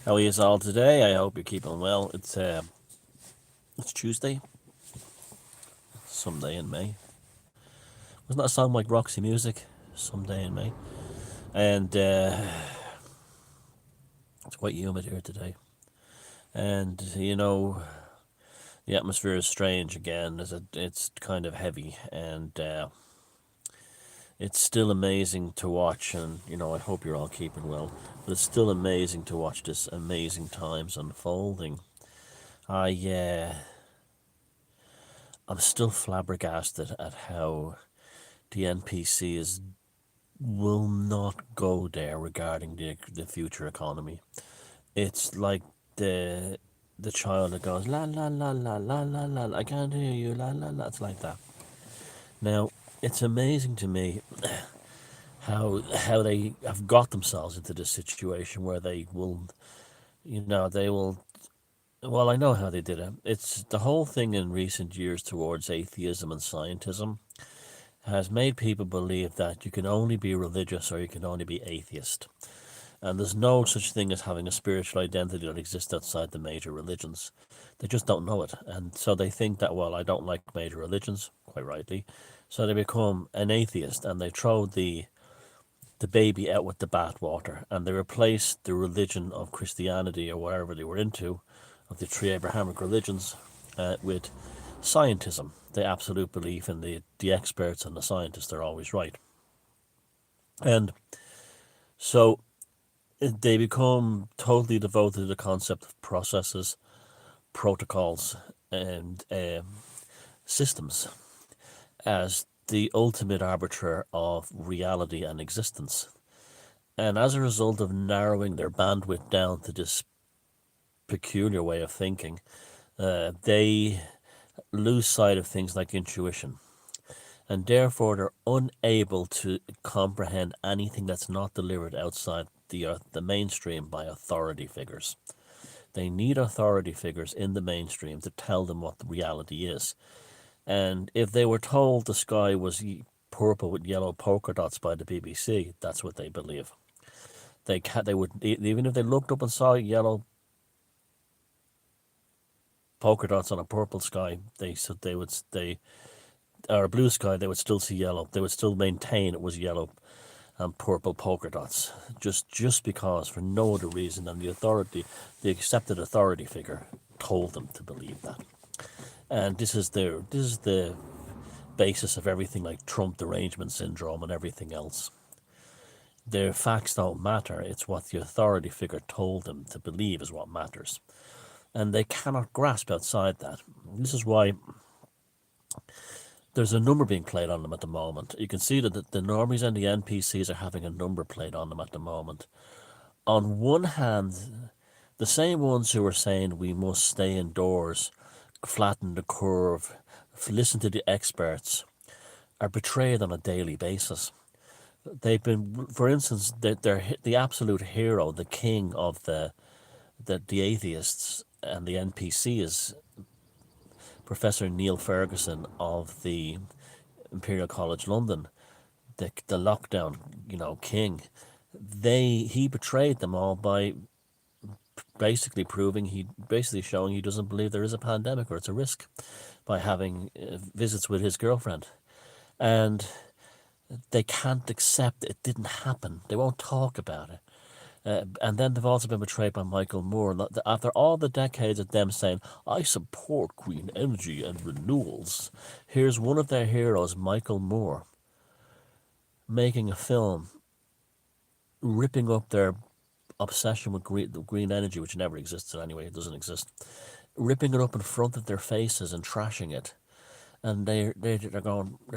How are you all today? I hope you're keeping well. It's Tuesday, someday in May. Wasn't that a song like Roxy Music? Someday in May. And it's quite humid here today. And the atmosphere is strange again. It's kind of heavy, and it's still amazing to watch. And I hope you're all keeping well. But it's still amazing to watch this amazing times unfolding. I I'm still flabbergasted at how the NPC will not go there regarding the future economy. It's like the the child that goes la la la la la la la. I can't hear you la la la. It's like that. Now it's amazing to me how they have got themselves into this situation where they will. Well, I know how they did it. It's the whole thing in recent years towards atheism and scientism has made people believe that you can only be religious or you can only be atheist. And there's no such thing as having a spiritual identity that exists outside the major religions. They just don't know it. And so they think that, well, I don't like major religions, quite rightly. So they become an atheist and they throw the baby out with the bathwater and they replace the religion of Christianity or whatever they were into, of the three Abrahamic religions, with scientism, the absolute belief in the experts and the scientists are always right. And so they become totally devoted to the concept of processes, protocols, and systems as the ultimate arbiter of reality and existence. And as a result of narrowing their bandwidth down to this peculiar way of thinking, they lose sight of things like intuition. And therefore, they're unable to comprehend anything that's not delivered outside the mainstream by authority figures. They need authority figures in the mainstream to tell them what the reality is. And if they were told the sky was purple with yellow polka dots by the BBC, that's what they believe. They would, even if they looked up and saw yellow polka dots on a purple sky, they said they would they or a blue sky, they would still see yellow. They would still maintain it was yellow and purple polka dots, just because, for no other reason than the accepted authority figure told them to believe that. And this is the basis of everything like Trump derangement syndrome and everything else. Their facts don't matter. It's what the authority figure told them to believe is what matters. And they cannot grasp outside that. This is why there's a number being played on them at the moment. You can see that the normies and the NPCs are having a number played on them at the moment. On one hand, the same ones who are saying we must stay indoors, flatten the curve, listen to the experts, are betrayed on a daily basis. They've been, for instance, they're the absolute hero, the king of the atheists and the NPCs, Professor Neil Ferguson of the Imperial College London, the lockdown, king. He betrayed them all by basically showing he doesn't believe there is a pandemic or it's a risk by having visits with his girlfriend. And they can't accept it didn't happen. They won't talk about it. And then they've also been betrayed by Michael Moore. After all the decades of them saying, I support green energy and renewals, here's one of their heroes, Michael Moore, making a film ripping up their obsession with green energy, which never existed anyway, it doesn't exist, ripping it up in front of their faces and trashing it. And they're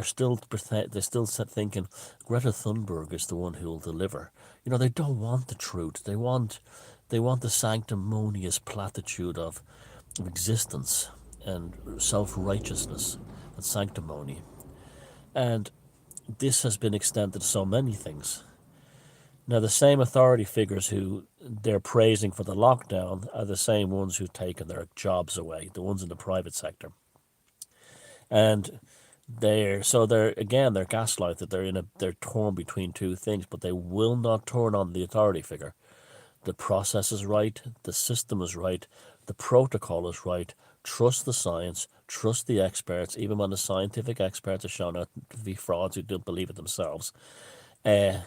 still thinking Greta Thunberg is the one who will deliver. They don't want the truth. They want the sanctimonious platitude of existence and self-righteousness and sanctimony. And this has been extended to so many things. Now, the same authority figures who they're praising for the lockdown are the same ones who've taken their jobs away, the ones in the private sector. And they're gaslighted. They're torn between two things, but they will not turn on the authority figure. the process is right, the system is right, the protocol is right. Trust the science, trust the experts, even when the scientific experts are shown out to be frauds who don't believe it themselves. Uh,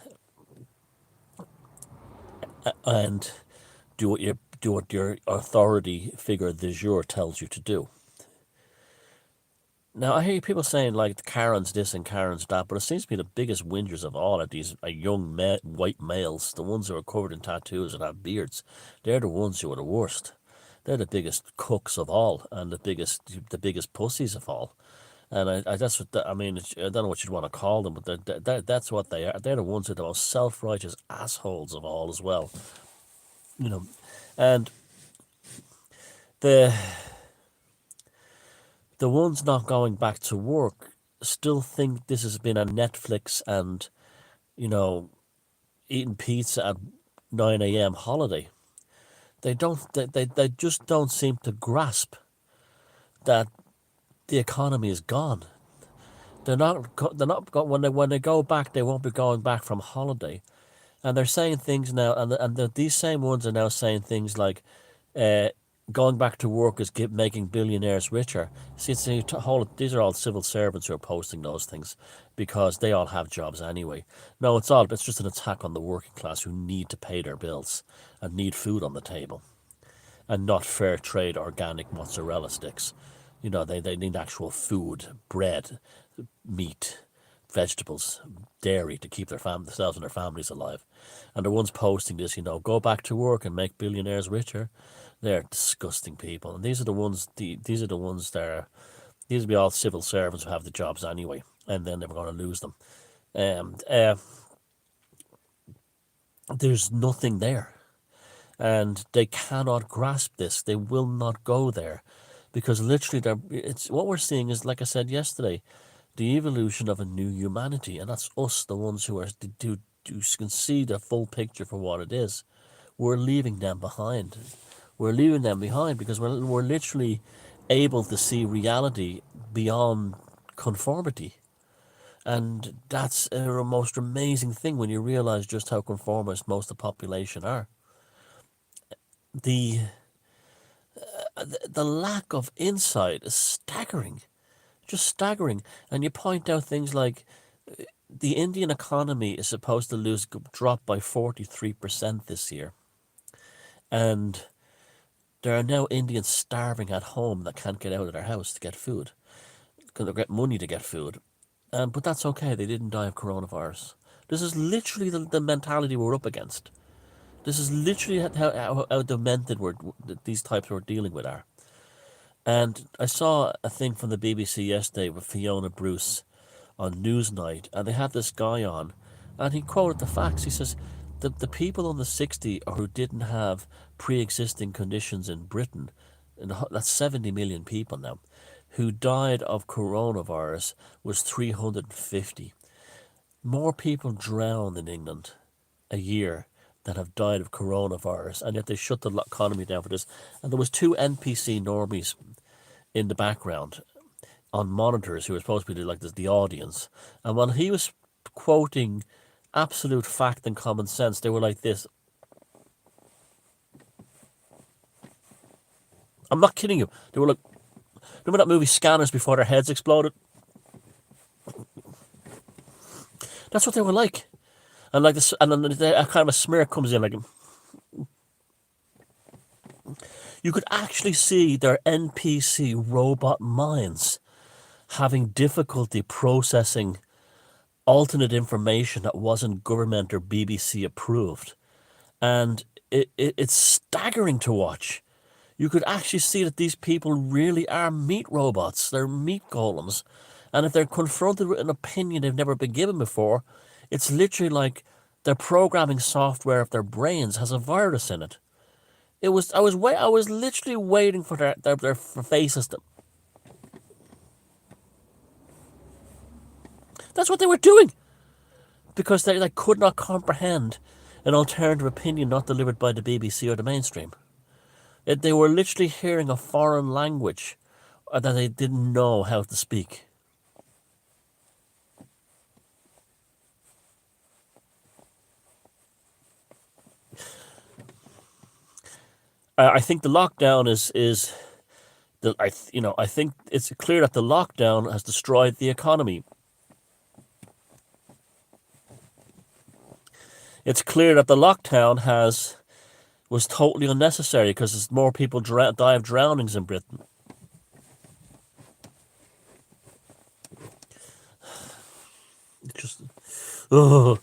and do what your authority figure du jour tells you to do. Now I hear people saying like Karen's this and Karen's that, but it seems to be the biggest whingers of all are these young white males, the ones who are covered in tattoos and have beards. They're the ones who are the worst. They're the biggest cooks of all and the biggest pussies of all. And I that's what I mean. I don't know what you'd want to call them, but that's what they are. They're the ones who are the most self-righteous assholes of all as well. You know, and the the ones not going back to work still think this has been a Netflix and, you know, eating pizza at 9 a.m. holiday. They don't. They just don't seem to grasp that the economy is gone. They're not. They're not. When they go back, they won't be going back from holiday. And they're saying things now, these same ones are now saying things like, uh, going back to work is making billionaires richer. See, these are all civil servants who are posting those things because they all have jobs anyway. No, it's just an attack on the working class who need to pay their bills and need food on the table and not fair trade organic mozzarella sticks. You know, they need actual food, bread, meat, vegetables, dairy to keep themselves and their families alive. And the ones posting this, go back to work and make billionaires richer, they're disgusting people. And these are the ones. These are the ones that are. These will be all civil servants who have the jobs anyway, and then they're going to lose them. And there's nothing there, and they cannot grasp this. They will not go there, because literally, it's what we're seeing is, like I said yesterday, the evolution of a new humanity, and that's us, the ones who can see the full picture for what it is. We're leaving them behind. We're leaving them behind because we're literally able to see reality beyond conformity. And that's a most amazing thing when you realize just how conformist most of the population are. The the lack of insight is staggering, just staggering. And you point out things like the Indian economy is supposed to drop by 43% this year, and there are now Indians starving at home that can't get out of their house to get food, because they get money to get food. But that's okay, they didn't die of coronavirus. This is literally the mentality we're up against. This is literally how demented these types we're dealing with are. And I saw a thing from the BBC yesterday with Fiona Bruce on Newsnight, and they had this guy on, and he quoted the facts. He says, the people under 60 or who didn't have pre-existing conditions in Britain, and that's 70 million people now, who died of coronavirus was 350. More people drown in England a year than have died of coronavirus, and yet they shut the economy down for this. And there was two NPC normies in the background on monitors who were supposed to be like the audience. And when he was quoting absolute fact and common sense, they were like this. I'm not kidding you. They were like, remember that movie Scanners before their heads exploded? That's what they were like. And like this, and then a kind of a smear comes in, like you could actually see their NPC robot minds having difficulty processing alternate information that wasn't government or BBC approved. And it's staggering to watch. You could actually see that these people really are meat robots. They're meat golems. And if they're confronted with an opinion they've never been given before, it's literally like their programming software of their brains has a virus in it. I was literally waiting for their faces to. That's what they were doing, because they could not comprehend an alternative opinion not delivered by the BBC or the mainstream. They were literally hearing a foreign language that they didn't know how to speak. I think the lockdown is I think it's clear that the lockdown has destroyed the economy. It's clear that the lockdown was totally unnecessary because there's more people die of drownings in Britain. It's just, oh,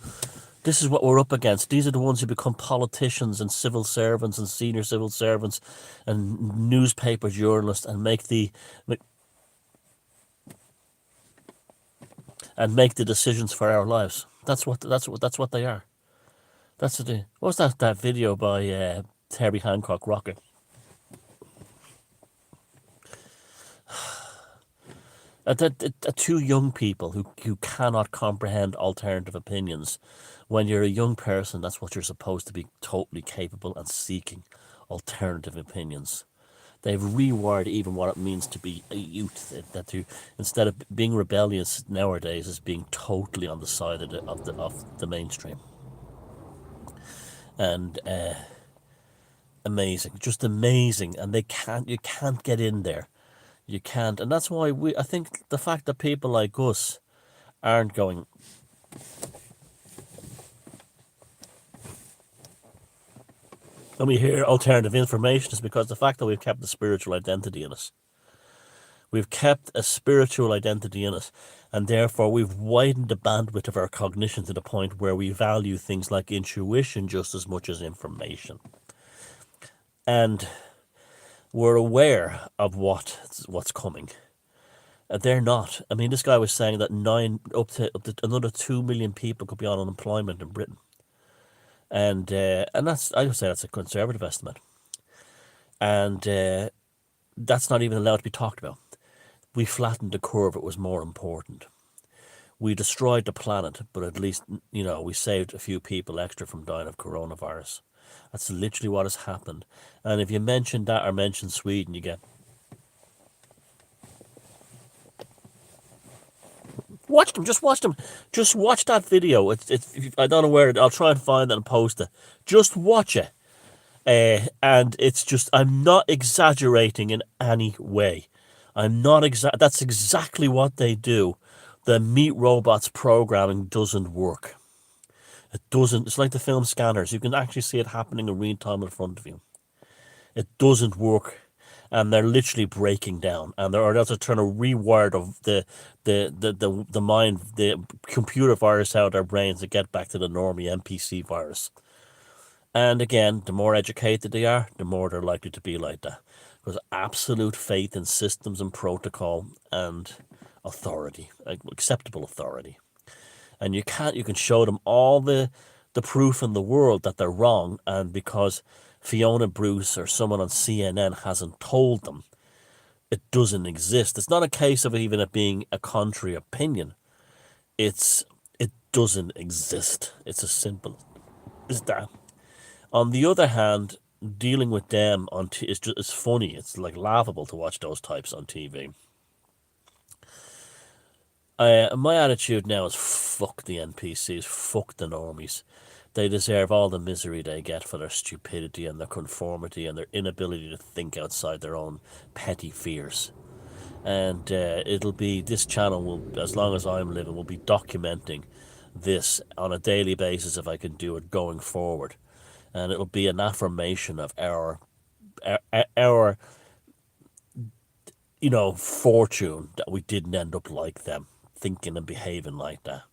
this is what we're up against. These are the ones who become politicians and civil servants and senior civil servants and newspaper journalists and make the decisions for our lives. That's what they are. That's the what was that video by Terry Hancock Rocket? Two young people who cannot comprehend alternative opinions. When you're a young person, that's what you're supposed to be, totally capable and seeking alternative opinions. They've rewired even what it means to be a youth. That to instead of being rebellious nowadays, is being totally on the side of the mainstream. And amazing, just amazing. And you can't get in there. You can't, and that's why I think the fact that people like us aren't going. And we hear alternative information is because the fact that we've kept the spiritual identity in us. We've kept a spiritual identity in us, and therefore we've widened the bandwidth of our cognition to the point where we value things like intuition just as much as information. And we're aware of what's coming. They're not. I mean, this guy was saying that up to another 2 million people could be on unemployment in Britain, and I would say that's a conservative estimate, and that's not even allowed to be talked about. We flattened the curve; it was more important. We destroyed the planet, but at least we saved a few people extra from dying of coronavirus. That's literally what has happened. And if you mention that or mention Sweden, you get. Watch them. Just watch them. Just watch that video. I don't know where. I'll try and find it and post it. Just watch it. And it's just. I'm not exaggerating in any way. I'm not That's exactly what they do. The meat robots programming doesn't work. It doesn't. It's like the film Scanners. You can actually see it happening in real time in front of you. It doesn't work, and they're literally breaking down. And they're trying to rewire the mind, the computer virus out of their brains to get back to the normie NPC virus. And again, the more educated they are, the more they're likely to be like that. There's absolute faith in systems and protocol and authority, like acceptable authority. And you can show them all the proof in the world that they're wrong, and because Fiona Bruce or someone on CNN hasn't told them, it doesn't exist. It's not a case of even it being a contrary opinion. It doesn't exist. It's as simple as that. On the other hand, dealing with them it's funny. It's like laughable to watch those types on TV. My attitude now is fuck the NPCs, fuck the normies. They deserve all the misery they get for their stupidity and their conformity and their inability to think outside their own petty fears. And this channel will, as long as I'm living, will be documenting this on a daily basis if I can do it going forward. And it'll be an affirmation of our fortune that we didn't end up like them, thinking and behaving like that.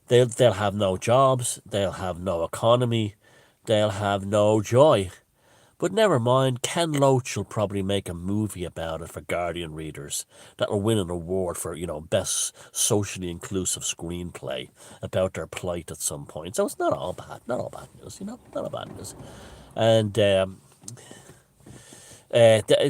They'll have no jobs, they'll have no economy, they'll have no joy. But never mind, Ken Loach will probably make a movie about it for Guardian readers that will win an award for, best socially inclusive screenplay about their plight at some point. So it's not all bad news, not all bad news. And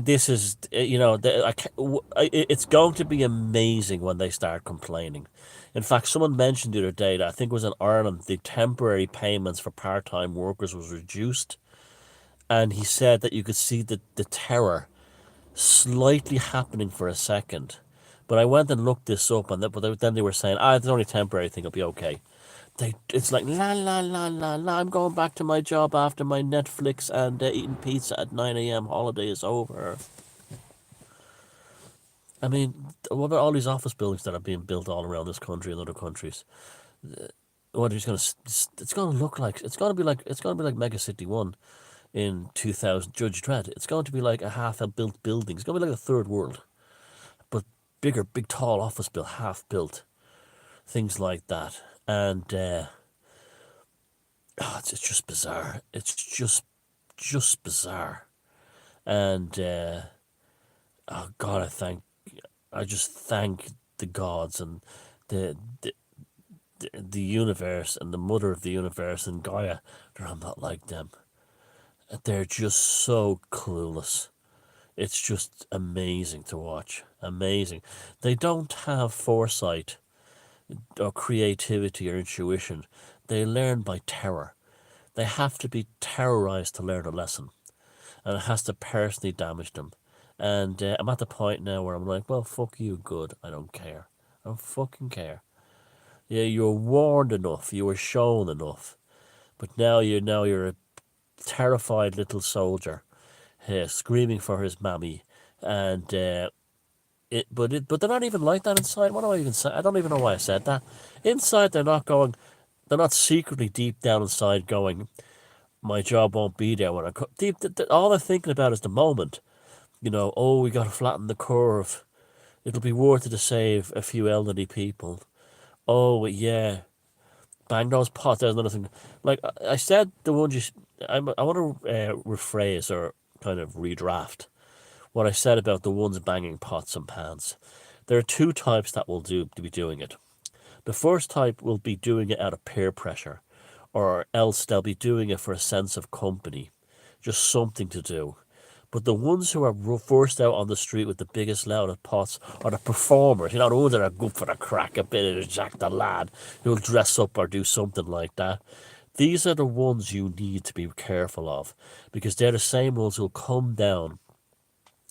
this is, it's going to be amazing when they start complaining. In fact, someone mentioned the other day that I think it was in Ireland, the temporary payments for part-time workers was reduced. And he said that you could see the terror slightly happening for a second. But I went and looked this up, but then they were saying, it's only a temporary thing, it'll be okay. It's like la la la la la. I'm going back to my job after my Netflix and eating pizza at 9 a.m. Holiday is over. I mean, what about all these office buildings that are being built all around this country and other countries? What is going to? It's going to look like. It's going to be like. It's going to be like Mega City One in 2000. Judge Dredd. It's going to be like a half a built building. It's going to be like a third world, but bigger, big, tall office built, half built, things like that. And it's just bizarre. It's just bizarre. And oh God, I just thank the gods and the, the the universe and the mother of the universe and Gaia that I'm not like them. They're just so clueless. It's just amazing to watch. Amazing. They don't have foresight or creativity or intuition. They learn by terror. They have to be terrorized to learn a lesson, and it has to personally damage them. And I'm at the point now where I'm like, well, fuck you, good. I don't care. I don't fucking care. Yeah, you were warned enough. You were shown enough. But now you're a terrified little soldier, screaming for his mammy, and but they're not even like that inside. What do I even say? I don't even know why I said that. Inside, they're not going. They're not secretly deep down inside going, my job won't be there when I come. Deep, all they're thinking about is the moment. Oh, we got to flatten the curve. It'll be worth it to save a few elderly people. Oh, yeah. Bang those pots. There's another thing. Like I said, the ones I want to rephrase or kind of redraft what I said about the ones banging pots and pans. There are two types that will be doing it. The first type will be doing it out of peer pressure, or else they'll be doing it for a sense of company, just something to do. But the ones who are first out on the street with the biggest, loudest pots are the performers. The ones that are good for the crack, a bit of Jack the Lad, who'll dress up or do something like that. These are the ones you need to be careful of, because they're the same ones who'll come down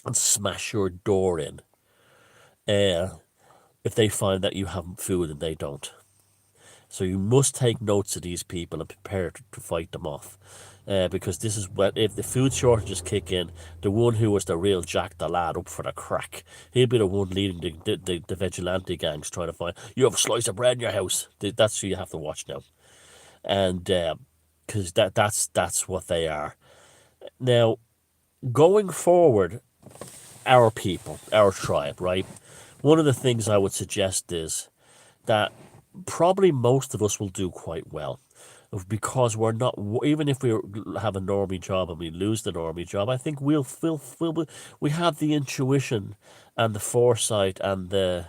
and smash your door in if they find that you have food and they don't. So you must take notes of these people and prepare to fight them off. Because this is what, if the food shortages kick in, the one who was the real Jack the Lad up for the crack, he'll be the one leading the vigilante gangs trying to find, you have a slice of bread in your house. That's who you have to watch now. And because that's what they are. Now, going forward, our people, our tribe, right? One of the things I would suggest is that probably most of us will do quite well, because we're not, even if we have a normie job and we lose the normie job, I think we have the intuition and the foresight and the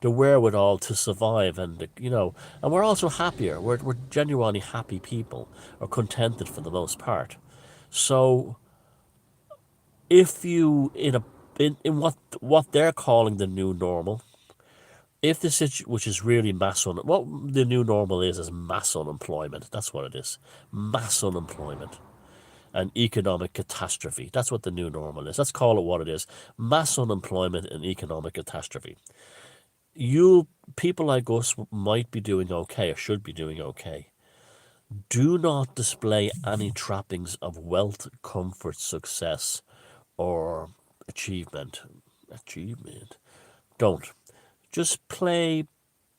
wherewithal to survive, and and we're also happier. We're genuinely happy people, or contented for the most part. So if you in what they're calling the new normal, if the which is really what the new normal is mass unemployment. That's what it is. Mass unemployment and economic catastrophe. That's what the new normal is. Let's call it what it is. Mass unemployment and economic catastrophe. You people like us might be doing okay, or should be doing okay. Do not display any trappings of wealth, comfort, success, or achievement. Achievement. Don't. Just play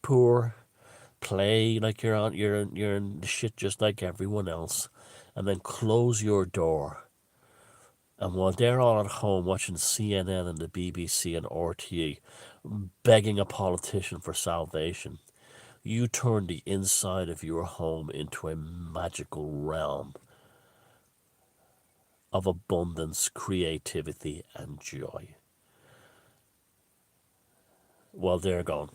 poor, play like you're in the shit just like everyone else, and then close your door. And while they're all at home watching CNN and the BBC and RTE, begging a politician for salvation, you turn the inside of your home into a magical realm of abundance, creativity, and joy. While they're gone.